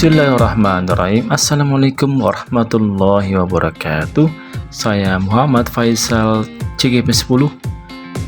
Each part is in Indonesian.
Bismillahirrahmanirrahim. Assalamualaikum warahmatullahi wabarakatuh. Saya Muhammad Faisal, CGP 10,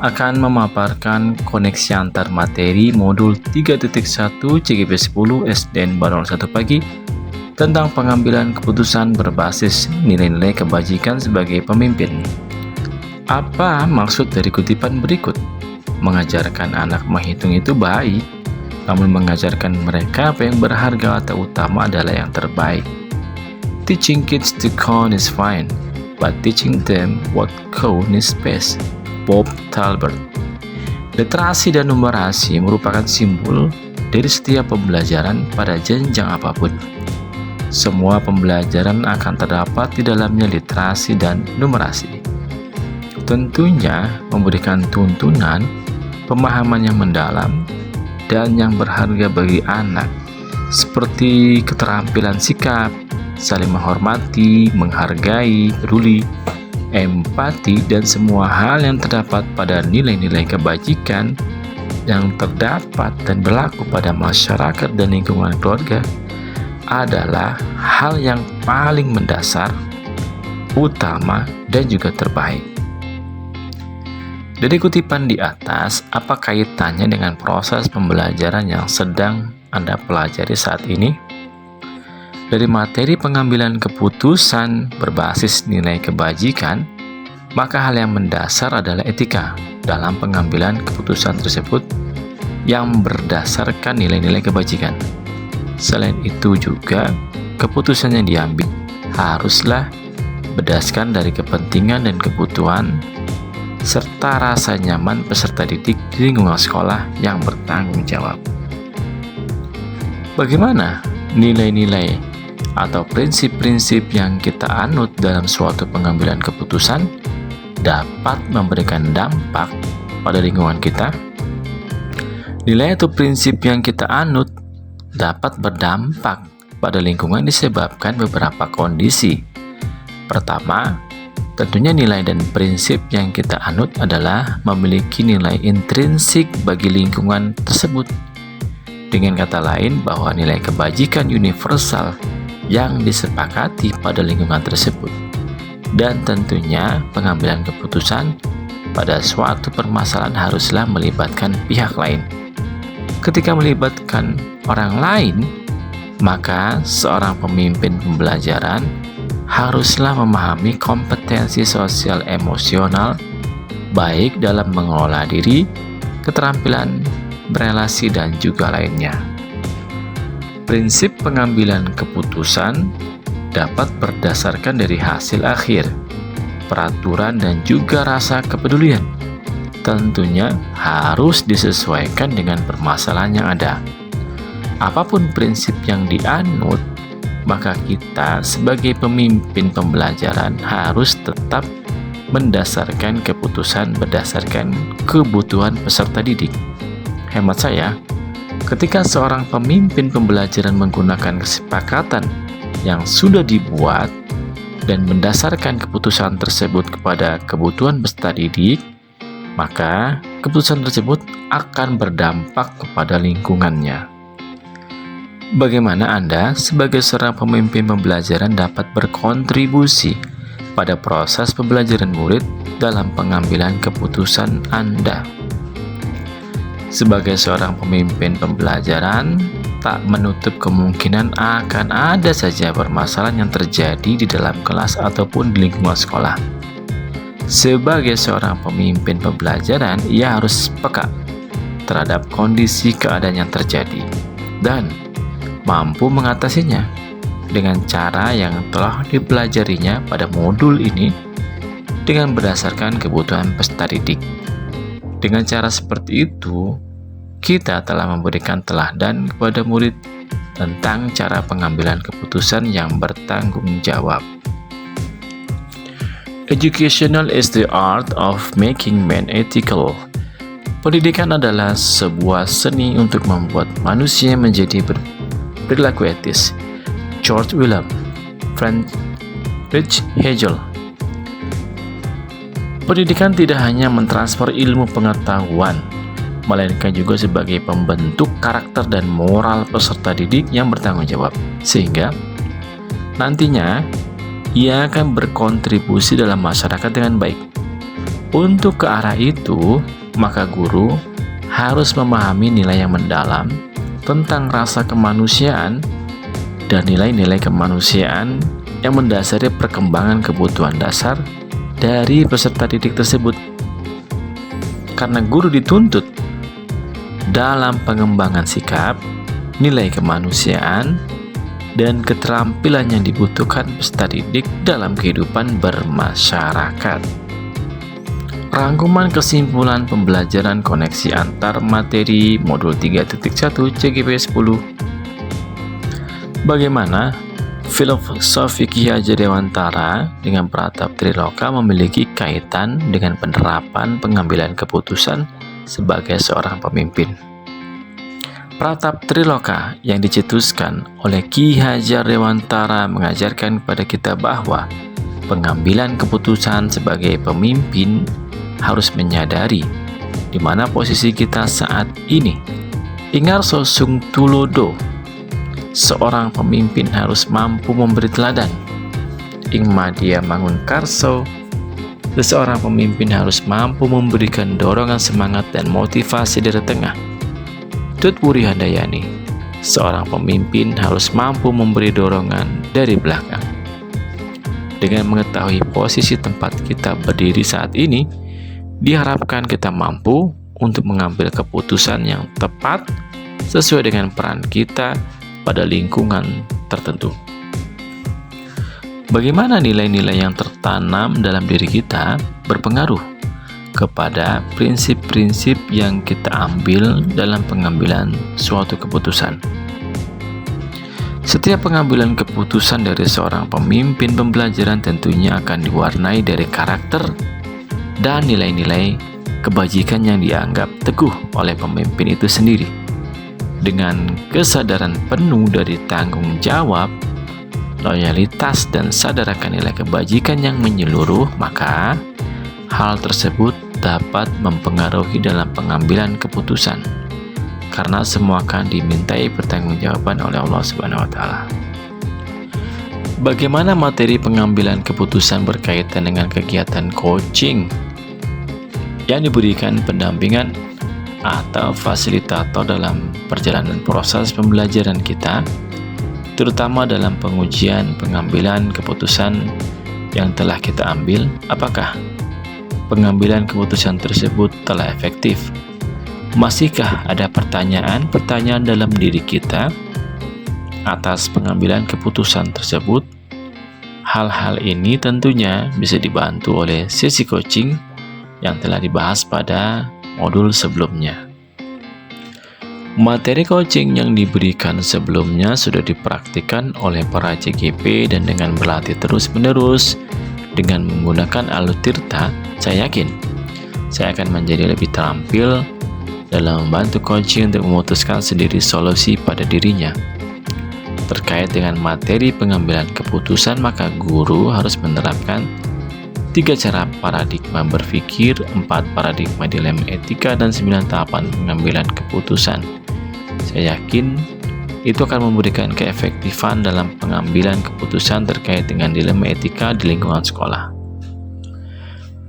akan memaparkan koneksi antar materi modul 3.1 CGP 10 SDN Baru 1 Pagi tentang pengambilan keputusan berbasis nilai-nilai kebajikan sebagai pemimpin. Apa maksud dari kutipan berikut? Mengajarkan anak menghitung itu baik, namun mengajarkan mereka apa yang berharga atau utama adalah yang terbaik. Teaching kids to count is fine, but teaching them what count is best. Bob Talbert. Literasi dan numerasi merupakan simbol dari setiap pembelajaran pada jenjang apapun. Semua pembelajaran akan terdapat di dalamnya literasi dan numerasi. Tentunya memberikan tuntunan, pemahaman yang mendalam, dan yang berharga bagi anak, seperti keterampilan sikap, saling menghormati, menghargai, peduli, empati, dan semua hal yang terdapat pada nilai-nilai kebajikan yang terdapat dan berlaku pada masyarakat dan lingkungan keluarga adalah hal yang paling mendasar, utama, dan juga terbaik. Dari kutipan di atas, apa kaitannya dengan proses pembelajaran yang sedang Anda pelajari saat ini? Dari materi pengambilan keputusan berbasis nilai kebajikan, maka hal yang mendasar adalah etika dalam pengambilan keputusan tersebut yang berdasarkan nilai-nilai kebajikan. Selain itu juga, keputusan yang diambil haruslah berdasarkan dari kepentingan dan kebutuhan serta rasa nyaman peserta didik di lingkungan sekolah yang bertanggung jawab. Bagaimana nilai-nilai atau prinsip-prinsip yang kita anut dalam suatu pengambilan keputusan dapat memberikan dampak pada lingkungan kita? Nilai atau prinsip yang kita anut dapat berdampak pada lingkungan disebabkan beberapa kondisi. Pertama, tentunya nilai dan prinsip yang kita anut adalah memiliki nilai intrinsik bagi lingkungan tersebut. Dengan kata lain, bahwa nilai kebajikan universal yang disepakati pada lingkungan tersebut. Dan tentunya pengambilan keputusan pada suatu permasalahan haruslah melibatkan pihak lain. Ketika melibatkan orang lain, maka seorang pemimpin pembelajaran haruslah memahami kompetensi sosial emosional, baik dalam mengelola diri, keterampilan berelasi, dan juga lainnya. Prinsip pengambilan keputusan dapat berdasarkan dari hasil akhir, peraturan, dan juga rasa kepedulian. Tentunya harus disesuaikan dengan permasalahan yang ada. Apapun prinsip yang dianut, maka kita sebagai pemimpin pembelajaran harus tetap mendasarkan keputusan berdasarkan kebutuhan peserta didik. Hemat saya, ketika seorang pemimpin pembelajaran menggunakan kesepakatan yang sudah dibuat dan mendasarkan keputusan tersebut kepada kebutuhan peserta didik, maka keputusan tersebut akan berdampak kepada lingkungannya. Bagaimana Anda sebagai seorang pemimpin pembelajaran dapat berkontribusi pada proses pembelajaran murid dalam pengambilan keputusan Anda? Sebagai seorang pemimpin pembelajaran, tak menutup kemungkinan akan ada saja permasalahan yang terjadi di dalam kelas ataupun di lingkungan sekolah. Sebagai seorang pemimpin pembelajaran, ia harus peka terhadap kondisi keadaan yang terjadi dan mampu mengatasinya dengan cara yang telah dipelajarinya pada modul ini dengan berdasarkan kebutuhan peserta didik. Dengan cara seperti itu, kita telah memberikan teladan kepada murid tentang cara pengambilan keputusan yang bertanggung jawab. Educational is the art of making men ethical. Pendidikan adalah sebuah seni untuk membuat manusia menjadi berlaku etis. George Wilhelm Friedrich Hegel. Pendidikan tidak hanya mentransfer ilmu pengetahuan, melainkan juga sebagai pembentuk karakter dan moral peserta didik yang bertanggung jawab, sehingga nantinya ia akan berkontribusi dalam masyarakat dengan baik. Untuk ke arah itu, maka guru harus memahami nilai yang mendalam tentang rasa kemanusiaan dan nilai-nilai kemanusiaan yang mendasari perkembangan kebutuhan dasar dari peserta didik tersebut. Karena guru dituntut dalam pengembangan sikap, nilai kemanusiaan, dan keterampilan yang dibutuhkan peserta didik dalam kehidupan bermasyarakat. Rangkuman kesimpulan pembelajaran koneksi antar materi modul 3.1 CGP 10. Bagaimana filosofi Ki Hajar Dewantara dengan Pratap Triloka memiliki kaitan dengan penerapan pengambilan keputusan sebagai seorang pemimpin. Pratap Triloka yang dicetuskan oleh Ki Hajar Dewantara mengajarkan kepada kita bahwa pengambilan keputusan sebagai pemimpin harus menyadari di mana posisi kita saat ini. Ingarso Sung Tulodo, seorang pemimpin harus mampu memberi teladan. Ingmadia Mangunkarso, seseorang pemimpin harus mampu memberikan dorongan semangat dan motivasi dari tengah. Tutwuri Handayani, seorang pemimpin harus mampu memberi dorongan dari belakang. Dengan mengetahui posisi tempat kita berdiri saat ini, diharapkan kita mampu untuk mengambil keputusan yang tepat sesuai dengan peran kita pada lingkungan tertentu. Bagaimana nilai-nilai yang tertanam dalam diri kita berpengaruh kepada prinsip-prinsip yang kita ambil dalam pengambilan suatu keputusan. Setiap pengambilan keputusan dari seorang pemimpin pembelajaran tentunya akan diwarnai dari karakter dan nilai-nilai kebajikan yang dianggap teguh oleh pemimpin itu sendiri. Dengan kesadaran penuh dari tanggung jawab, loyalitas, dan sadar akan nilai kebajikan yang menyeluruh, maka hal tersebut dapat mempengaruhi dalam pengambilan keputusan, karena semua akan dimintai pertanggungjawaban oleh Allah Subhanahu wa Ta'ala. Bagaimana materi pengambilan keputusan berkaitan dengan kegiatan coaching yang diberikan pendampingan atau fasilitator dalam perjalanan proses pembelajaran kita, terutama dalam pengujian pengambilan keputusan yang telah kita ambil? Apakah pengambilan keputusan tersebut telah efektif? Masihkah ada pertanyaan-pertanyaan dalam diri kita atas pengambilan keputusan tersebut? Hal-hal ini tentunya bisa dibantu oleh sesi coaching yang telah dibahas pada modul sebelumnya. Materi coaching yang diberikan sebelumnya sudah dipraktikkan oleh para CGP, dan dengan berlatih terus-menerus dengan menggunakan Alutirta, saya yakin saya akan menjadi lebih terampil dalam membantu coaching untuk memutuskan sendiri solusi pada dirinya. Terkait dengan materi pengambilan keputusan, maka guru harus menerapkan 3 cara paradigma berpikir, 4 paradigma dilema etika, dan 9 tahapan pengambilan keputusan. Saya yakin itu akan memberikan keefektifan dalam pengambilan keputusan terkait dengan dilema etika di lingkungan sekolah.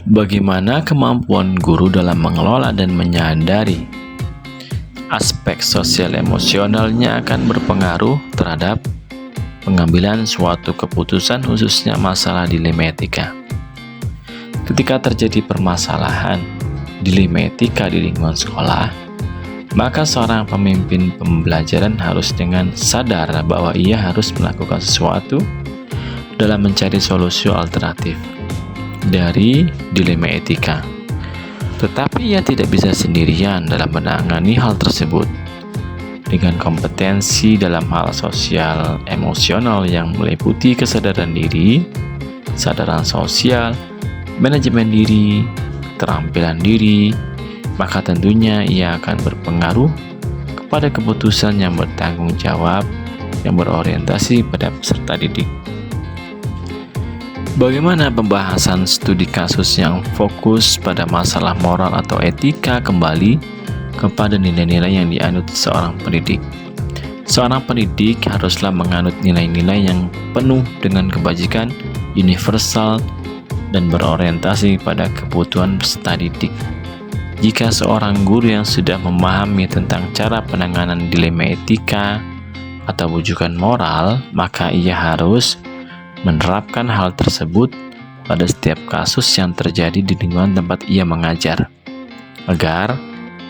Bagaimana kemampuan guru dalam mengelola dan menyadari aspek sosial emosionalnya akan berpengaruh terhadap pengambilan suatu keputusan, khususnya masalah dilema etika. Ketika terjadi permasalahan dilema etika di lingkungan sekolah, maka seorang pemimpin pembelajaran harus dengan sadar bahwa ia harus melakukan sesuatu dalam mencari solusi alternatif dari dilema etika. Tetapi ia tidak bisa sendirian dalam menangani hal tersebut. Dengan kompetensi dalam hal sosial emosional yang meliputi kesadaran diri, kesadaran sosial, manajemen diri, keterampilan diri, maka tentunya ia akan berpengaruh kepada keputusan yang bertanggung jawab yang berorientasi pada peserta didik. Bagaimana pembahasan studi kasus yang fokus pada masalah moral atau etika kembali kepada nilai-nilai yang dianut seorang pendidik. Seorang pendidik haruslah menganut nilai-nilai yang penuh dengan kebajikan, universal, dan berorientasi pada kebutuhan peserta didik. Jika seorang guru yang sudah memahami tentang cara penanganan dilema etika atau bujukan moral, maka ia harus menerapkan hal tersebut pada setiap kasus yang terjadi di lingkungan tempat ia mengajar, agar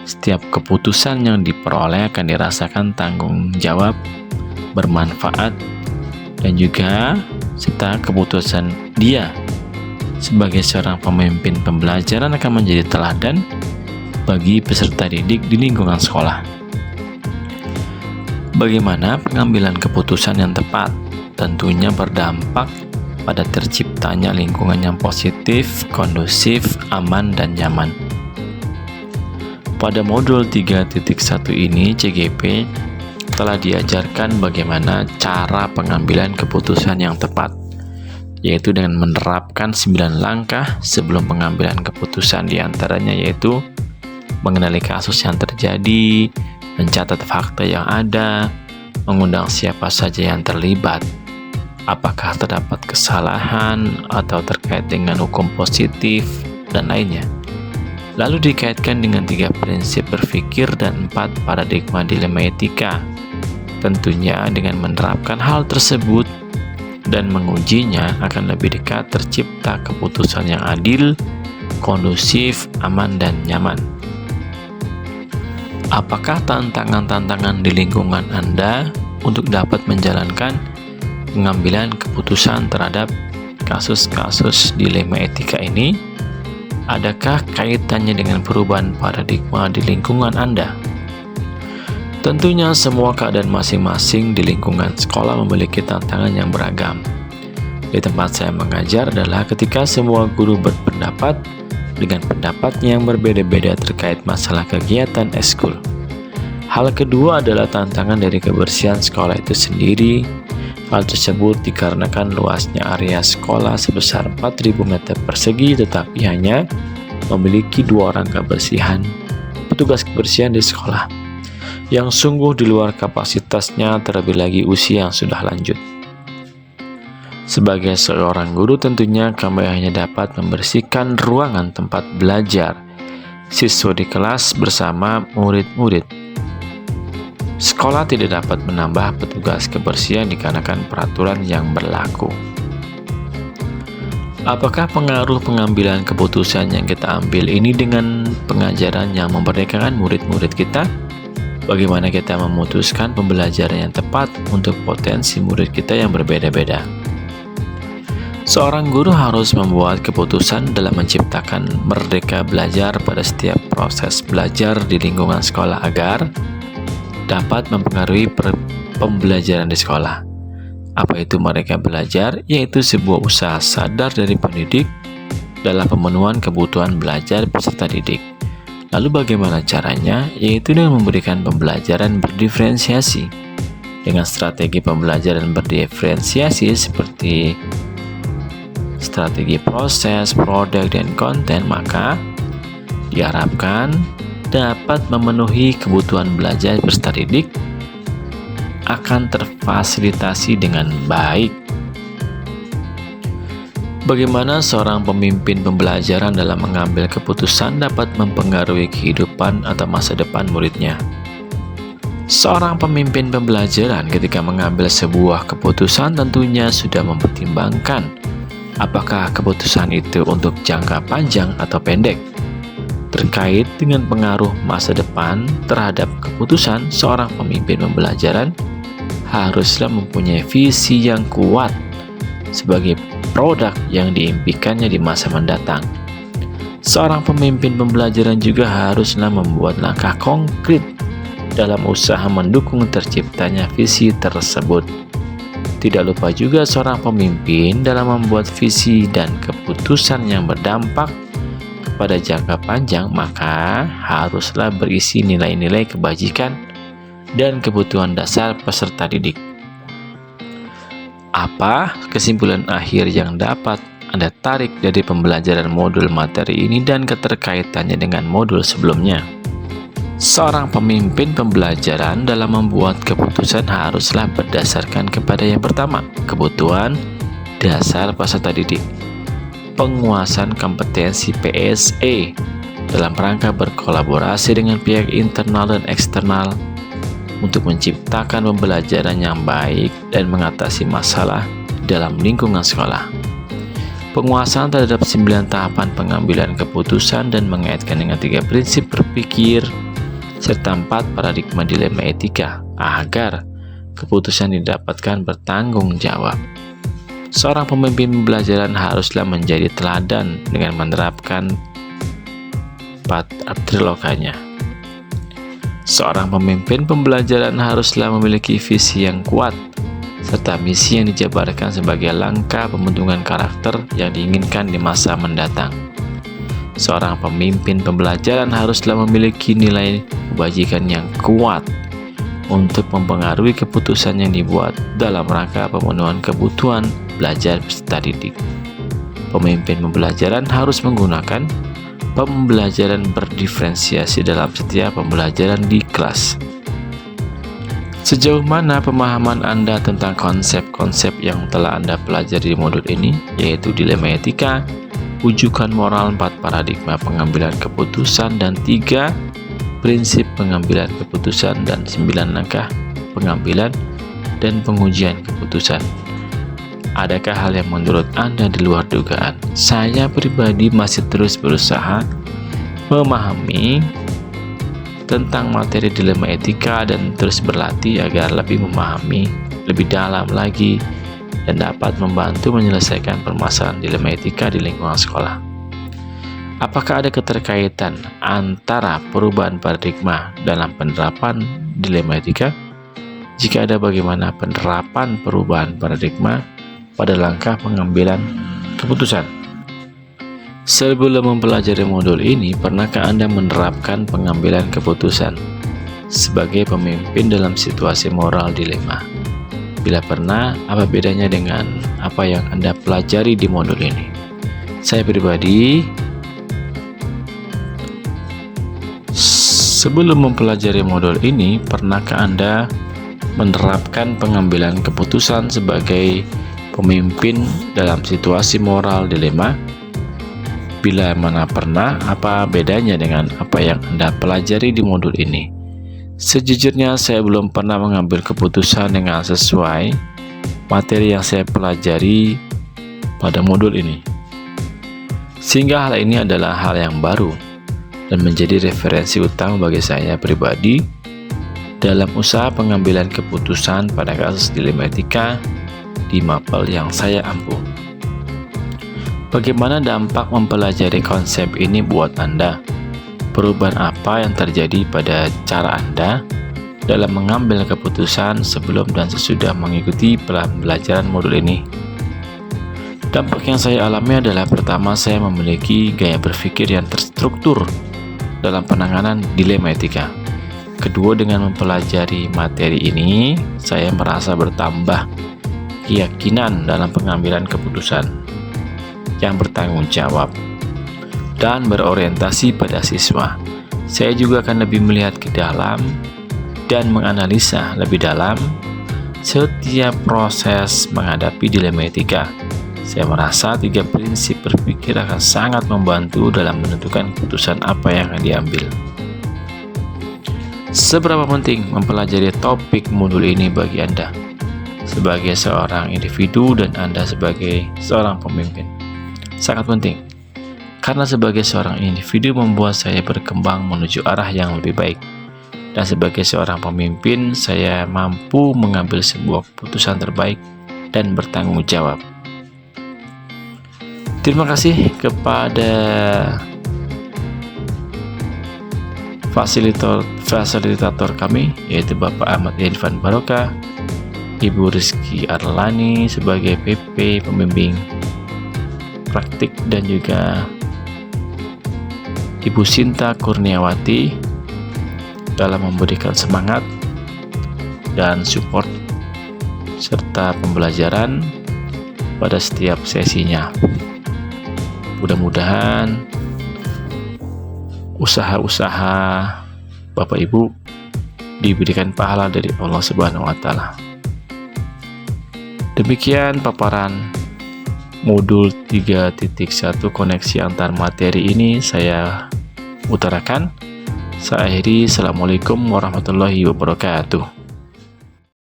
setiap keputusan yang diperoleh akan dirasakan tanggung jawab, bermanfaat, dan juga serta keputusan dia sebagai seorang pemimpin pembelajaran akan menjadi teladan bagi peserta didik di lingkungan sekolah. Bagaimana pengambilan keputusan yang tepat? Tentunya berdampak pada terciptanya lingkungan yang positif, kondusif, aman, dan nyaman. Pada modul 3.1 ini, CGP telah diajarkan bagaimana cara pengambilan keputusan yang tepat, yaitu dengan menerapkan 9 langkah sebelum pengambilan keputusan, diantaranya yaitu mengenali kasus yang terjadi, mencatat fakta yang ada, mengundang siapa saja yang terlibat, apakah terdapat kesalahan atau terkait dengan hukum positif, dan lainnya. Lalu dikaitkan dengan 3 prinsip berpikir dan 4 paradigma dilema etika. Tentunya dengan menerapkan hal tersebut dan mengujinya akan lebih dekat tercipta keputusan yang adil, kondusif, aman, dan nyaman. Apakah tantangan-tantangan di lingkungan Anda untuk dapat menjalankan pengambilan keputusan terhadap kasus-kasus dilema etika ini? Adakah kaitannya dengan perubahan paradigma di lingkungan Anda? Tentunya semua keadaan masing-masing di lingkungan sekolah memiliki tantangan yang beragam. Di tempat saya mengajar adalah ketika semua guru berpendapat dengan pendapatnya yang berbeda-beda terkait masalah kegiatan ekskul. Hal kedua adalah tantangan dari kebersihan sekolah itu sendiri. Hal tersebut dikarenakan luasnya area sekolah sebesar 4.000 meter persegi, tetapi hanya memiliki 2 orang petugas kebersihan di sekolah, yang sungguh di luar kapasitasnya, terlebih lagi usia yang sudah lanjut. Sebagai seorang guru, tentunya kami hanya dapat membersihkan ruangan tempat belajar siswa di kelas bersama murid-murid. Sekolah tidak dapat menambah petugas kebersihan dikarenakan peraturan yang berlaku. Apakah pengaruh pengambilan keputusan yang kita ambil ini dengan pengajaran yang memerdekakan murid-murid kita? Bagaimana kita memutuskan pembelajaran yang tepat untuk potensi murid kita yang berbeda-beda? Seorang guru harus membuat keputusan dalam menciptakan merdeka belajar pada setiap proses belajar di lingkungan sekolah agar dapat mempengaruhi pembelajaran di sekolah. Apa itu merdeka belajar? Yaitu sebuah usaha sadar dari pendidik dalam pemenuhan kebutuhan belajar peserta didik. Lalu bagaimana caranya? Yaitu dengan memberikan pembelajaran berdiferensiasi. Dengan strategi pembelajaran berdiferensiasi seperti strategi proses, produk, dan konten, maka diharapkan dapat memenuhi kebutuhan belajar peserta didik akan terfasilitasi dengan baik. Bagaimana seorang pemimpin pembelajaran dalam mengambil keputusan dapat mempengaruhi kehidupan atau masa depan muridnya? Seorang pemimpin pembelajaran ketika mengambil sebuah keputusan tentunya sudah mempertimbangkan apakah keputusan itu untuk jangka panjang atau pendek. Terkait dengan pengaruh masa depan terhadap keputusan, seorang pemimpin pembelajaran haruslah mempunyai visi yang kuat sebagai produk yang diimpikannya di masa mendatang. Seorang pemimpin pembelajaran juga haruslah membuat langkah konkret dalam usaha mendukung terciptanya visi tersebut. Tidak lupa juga seorang pemimpin dalam membuat visi dan keputusan yang berdampak pada jangka panjang, maka haruslah berisi nilai-nilai kebajikan dan kebutuhan dasar peserta didik. Apa kesimpulan akhir yang dapat Anda tarik dari pembelajaran modul materi ini dan keterkaitannya dengan modul sebelumnya? Seorang pemimpin pembelajaran dalam membuat keputusan haruslah berdasarkan kepada yang pertama, kebutuhan dasar peserta didik, penguasaan kompetensi PSE dalam rangka berkolaborasi dengan pihak internal dan eksternal untuk menciptakan pembelajaran yang baik dan mengatasi masalah dalam lingkungan sekolah. Penguasaan terhadap 9 tahapan pengambilan keputusan dan mengaitkan dengan 3 prinsip berpikir serta 4 paradigma dilema etika agar keputusan didapatkan bertanggung jawab. Seorang pemimpin pembelajaran haruslah menjadi teladan dengan menerapkan 4 trilokanya. Seorang pemimpin pembelajaran haruslah memiliki visi yang kuat serta misi yang dijabarkan sebagai langkah pembentukan karakter yang diinginkan di masa mendatang. Seorang pemimpin pembelajaran haruslah memiliki nilai kebajikan yang kuat untuk mempengaruhi keputusan yang dibuat dalam rangka pemenuhan kebutuhan belajar peserta didik. Pemimpin pembelajaran harus menggunakan pembelajaran berdiferensiasi dalam setiap pembelajaran di kelas. Sejauh mana pemahaman Anda tentang konsep-konsep yang telah Anda pelajari di modul ini, yaitu dilema etika, rujukan moral, 4 paradigma pengambilan keputusan, dan 3 prinsip pengambilan keputusan, dan 9 langkah pengambilan dan pengujian keputusan. Adakah hal yang menurut Anda di luar dugaan? Saya pribadi masih terus berusaha memahami tentang materi dilema etika dan terus berlatih agar lebih memahami lebih dalam lagi dan dapat membantu menyelesaikan permasalahan dilema etika di lingkungan sekolah. Apakah ada keterkaitan antara perubahan paradigma dalam penerapan dilema etika? Jika ada, bagaimana penerapan perubahan paradigma pada langkah pengambilan keputusan? Sebelum mempelajari modul ini, pernahkah Anda menerapkan pengambilan keputusan sebagai pemimpin dalam situasi moral dilema? Bila pernah, apa bedanya dengan apa yang Anda pelajari di modul ini? Saya pribadi, sebelum mempelajari modul ini, pernahkah Anda menerapkan pengambilan keputusan sebagai pemimpin dalam situasi moral dilema? Bila mana pernah, apa bedanya dengan apa yang Anda pelajari di modul ini? Sejujurnya, saya belum pernah mengambil keputusan dengan sesuai materi yang saya pelajari pada modul ini. Sehingga hal ini adalah hal yang baru dan menjadi referensi utama bagi saya pribadi dalam usaha pengambilan keputusan pada kasus dilema etika di MAPEL yang saya ampuh. Bagaimana dampak mempelajari konsep ini buat Anda? Perubahan apa yang terjadi pada cara Anda dalam mengambil keputusan sebelum dan sesudah mengikuti pembelajaran modul ini? Dampak yang saya alami adalah, pertama, saya memiliki gaya berpikir yang terstruktur dalam penanganan dilema etika. Kedua, dengan mempelajari materi ini, saya merasa bertambah keyakinan dalam pengambilan keputusan yang bertanggung jawab dan berorientasi pada siswa. Saya juga akan lebih melihat ke dalam dan menganalisa lebih dalam setiap proses menghadapi dilema etika. Saya merasa 3 prinsip berpikir akan sangat membantu dalam menentukan keputusan apa yang akan diambil. Seberapa penting mempelajari topik modul ini bagi Anda sebagai seorang individu dan Anda sebagai seorang pemimpin? Sangat penting, karena sebagai seorang individu membuat saya berkembang menuju arah yang lebih baik, dan sebagai seorang pemimpin saya mampu mengambil sebuah keputusan terbaik dan bertanggung jawab. Terima kasih kepada fasilitator kami, yaitu Bapak Ahmad Irfan Barokah, Ibu Rizky Arlani sebagai PP pembimbing praktik, dan juga Ibu Sinta Kurniawati dalam memberikan semangat dan support serta pembelajaran pada setiap sesinya. Mudah-mudahan usaha-usaha Bapak Ibu diberikan pahala dari Allah Subhanahu wa taala. Demikian paparan modul 3.1 koneksi antar materi ini saya utarakan. Saya akhiri. Assalamualaikum warahmatullahi wabarakatuh.